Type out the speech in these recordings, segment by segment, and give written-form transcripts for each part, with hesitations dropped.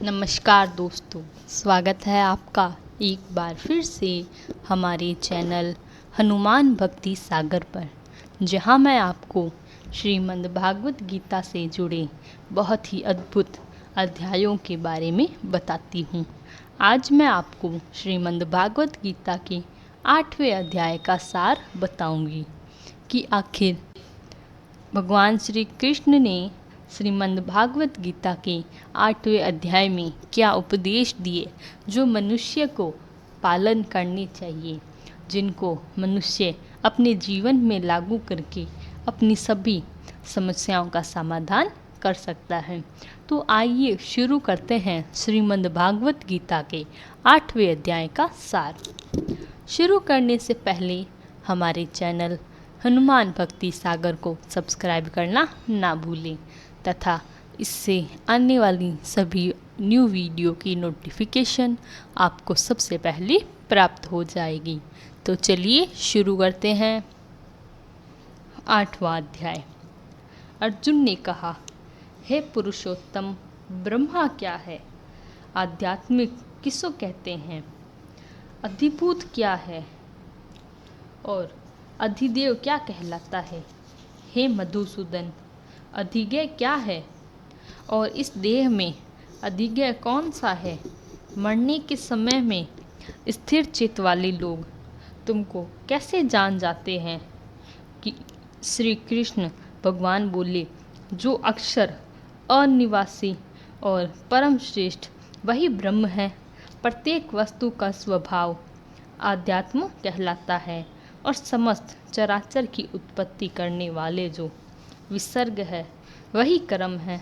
नमस्कार दोस्तों, स्वागत है आपका एक बार फिर से हमारे चैनल हनुमान भक्ति सागर पर, जहां मैं आपको श्रीमद् भागवत गीता से जुड़े बहुत ही अद्भुत अध्यायों के बारे में बताती हूं। आज मैं आपको श्रीमद् भागवत गीता के 8वें अध्याय का सार बताऊंगी कि आखिर भगवान श्री कृष्ण ने श्रीमद् भागवत गीता के 8वें अध्याय में क्या उपदेश दिए जो मनुष्य को पालन करने चाहिए, जिनको मनुष्य अपने जीवन में लागू करके अपनी सभी समस्याओं का समाधान कर सकता है। तो आइए शुरू करते हैं श्रीमद् भागवत गीता के 8वें अध्याय का सार। शुरू करने से पहले हमारे चैनल हनुमान भक्ति सागर को सब्सक्राइब करना ना भूलें तथा इससे आने वाली सभी न्यू वीडियो की नोटिफिकेशन आपको सबसे पहले प्राप्त हो जाएगी। तो चलिए शुरू करते हैं। 8वां अध्याय। अर्जुन ने कहा, हे पुरुषोत्तम, ब्रह्मा क्या है? आध्यात्मिक किसको कहते हैं? अधिभूत क्या है और अधिदेव क्या कहलाता है? हे मधुसूदन, अधिज्ञ क्या है और इस देह में अधिज्ञ कौन सा है? मरने के समय में स्थिर चित्त वाले लोग तुमको कैसे जान जाते हैं कि श्री कृष्ण भगवान बोले, जो अक्षर अनिवासी और परम श्रेष्ठ वही ब्रह्म है। प्रत्येक वस्तु का स्वभाव आध्यात्म कहलाता है और समस्त चराचर की उत्पत्ति करने वाले जो विसर्ग है वही कर्म है।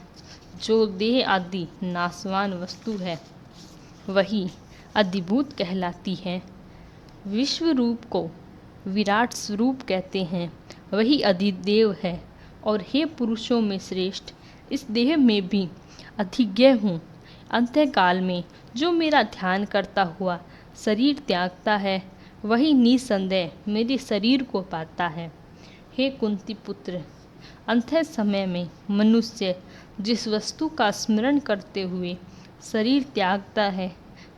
जो देह आदि नाशवान वस्तु है वही अधिभूत कहलाती है। विश्व रूप को विराट स्वरूप कहते हैं, वही अधिदेव है। और हे पुरुषों में श्रेष्ठ, इस देह में भी अधिज्ञ हूँ। अंत्यकाल में जो मेरा ध्यान करता हुआ शरीर त्यागता है वही निसंदेह मेरे शरीर को पाता है। हे कुंती पुत्र, अंत्य समय में मनुष्य जिस वस्तु का स्मरण करते हुए शरीर त्यागता है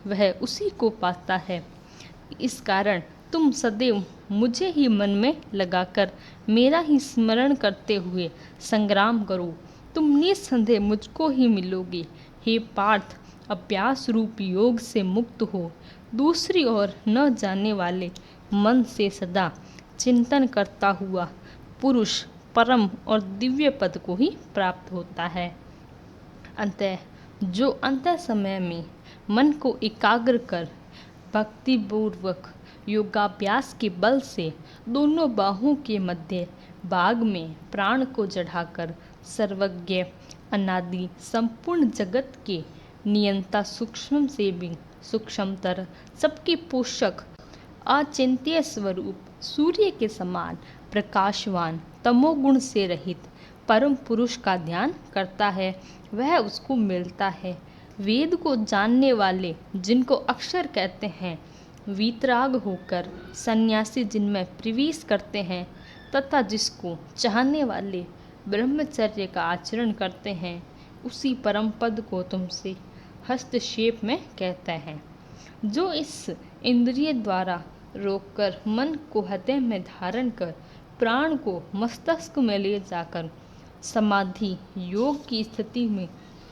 वह उसी को पाता है। इस कारण तुम सदैव मुझे ही मन में लगाकर मेरा ही स्मरण करते हुए संग्राम करो, तुम निसंदेह मुझको ही मिलोगे। हे पार्थ, अभ्यास रूप योग से मुक्त हो दूसरी ओर न जाने वाले मन से सदा चिंतन करता हुआ पुरुष परम और दिव्य पद को ही प्राप्त होता है। अतः जो अंत समय में मन को एकाग्र कर भक्तिपूर्वक योगाभ्यास के बल से दोनों बाहों के मध्य भाग में प्राण को चढ़ाकर सर्वज्ञ अनादि संपूर्ण जगत के नियंता सूक्ष्म से भी सूक्ष्मतर सबके पोषक अचिंत्य स्वरूप सूर्य के समान प्रकाशवान तमोगुण से रहित परम पुरुष का ध्यान करता है वह उसको मिलता है। वेद को जानने वाले जिनको अक्षर कहते हैं, वीतराग होकर सन्यासी जिनमें प्रवेश करते हैं तथा जिसको चाहने वाले ब्रह्मचर्य का आचरण करते हैं, उसी परम पद को तुमसे हस्तक्षेप में कहते हैं। जो इस इंद्रिय द्वारा रोककर मन को हृदय में धारण कर प्राण को मस्तिष्क में ले जाकर समाधि योग की स्थिति में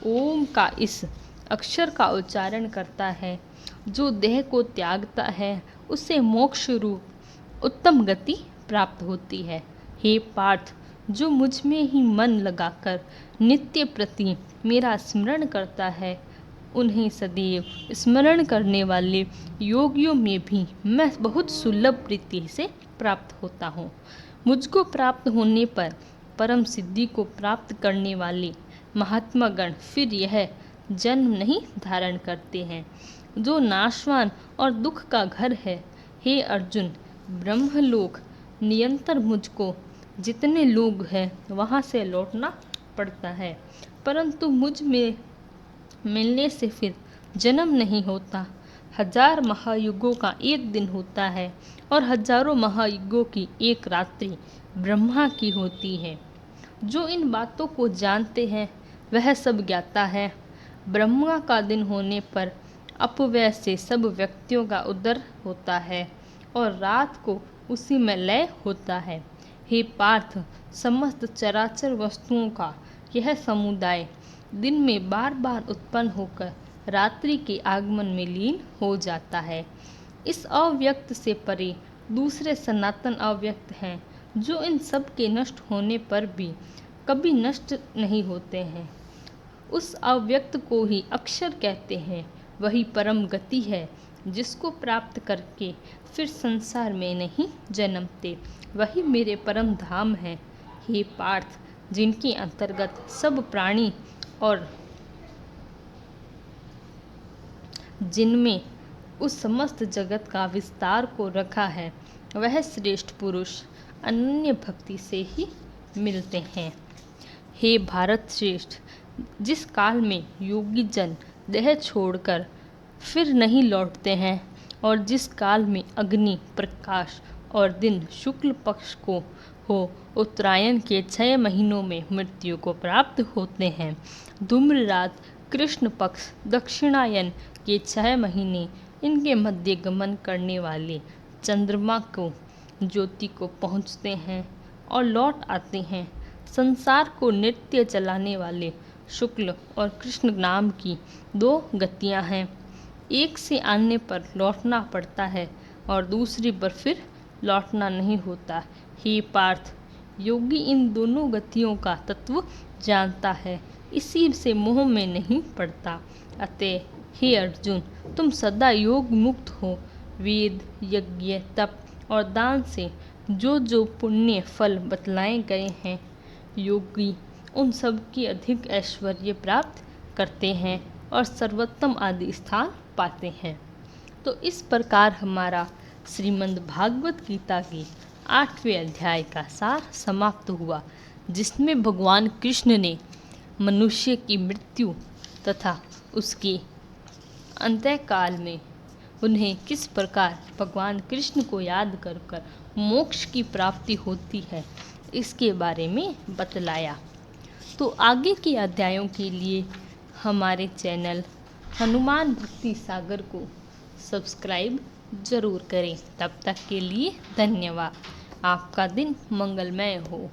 ओम का इस अक्षर का उच्चारण करता है, जो देह को त्यागता है उसे मोक्ष रूप उत्तम गति प्राप्त होती है। हे पार्थ, जो मुझ में ही मन लगाकर नित्य प्रति मेरा स्मरण करता है, उन्हें सदैव स्मरण करने वाले योगियों में भी मैं बहुत सुलभ प्रीति से प्राप्त होता हूँ। मुझको प्राप्त होने पर परम सिद्धि को प्राप्त करने वाले महात्मा गण फिर यह जन्म नहीं धारण करते हैं, जो नाशवान और दुख का घर है। हे अर्जुन, ब्रह्मलोक नियंतर मुझको जितने लोग हैं वहाँ से लौटना पड़ता है, परंतु मुझ में मिलने से फिर जन्म नहीं होता। 1000 महायुगों का एक दिन होता है और हजारों महायुगों की एक रात्रि ब्रह्मा की होती है। जो इन बातों को जानते हैं वह सब ज्ञाता है। ब्रह्मा का दिन होने पर अपव्यय से सब व्यक्तियों का उदर होता है और रात को उसी में लय होता है। हे पार्थ, समस्त चराचर वस्तुओं का यह समुदाय दिन में बार बार उत्पन्न होकर रात्रि के आगमन में लीन हो जाता है। इस अव्यक्त से परे दूसरे सनातन अव्यक्त हैं जो इन सब के नष्ट होने पर भी कभी नष्ट नहीं होते हैं। उस अव्यक्त को ही अक्षर कहते हैं। वही परम गति है जिसको प्राप्त करके फिर संसार में नहीं जन्मते। वही मेरे परम धाम है। हे पार्थ, जिनके अंतर्गत सब प्राणी और जिनमें उस समस्त जगत का विस्तार को रखा है, वह श्रेष्ठ पुरुष अनन्य भक्ति से ही मिलते हैं। हे भारत श्रेष्ठ, जिस काल में योगी जन देह छोड़कर फिर नहीं लौटते हैं और जिस काल में अग्नि प्रकाश और दिन शुक्ल पक्ष को हो उत्तरायण के 6 महीनों में मृत्यु को प्राप्त होते हैं, धूम्र रात कृष्ण पक्ष दक्षिणायन के 6 महीने इनके मध्य गमन करने वाले चंद्रमा को ज्योति को पहुँचते हैं और लौट आते हैं। संसार को नित्य चलाने वाले शुक्ल और कृष्ण नाम की 2 गतियाँ हैं। एक से आने पर लौटना पड़ता है और दूसरी पर फिर लौटना नहीं होता। हे पार्थ, योगी इन दोनों गतियों का तत्व जानता है, इसी से मोह में नहीं पड़ता। अतः हे अर्जुन, तुम सदा योग मुक्त हो। वेद, यज्ञ, तप और दान से जो जो पुण्य फल बतलाए गए हैं, योगी उन सब की अधिक ऐश्वर्य प्राप्त करते हैं और सर्वोत्तम आदि स्थान पाते हैं। तो इस प्रकार हमारा श्रीमद् भागवत गीता के 8वें अध्याय का सार समाप्त हुआ, जिसमें भगवान कृष्ण ने मनुष्य की मृत्यु तथा उसके अंत्यकाल में उन्हें किस प्रकार भगवान कृष्ण को याद कर कर मोक्ष की प्राप्ति होती है, इसके बारे में बतलाया। तो आगे के अध्यायों के लिए हमारे चैनल हनुमान भक्ति सागर को सब्सक्राइब ज़रूर करें। तब तक के लिए धन्यवाद। आपका दिन मंगलमय हो।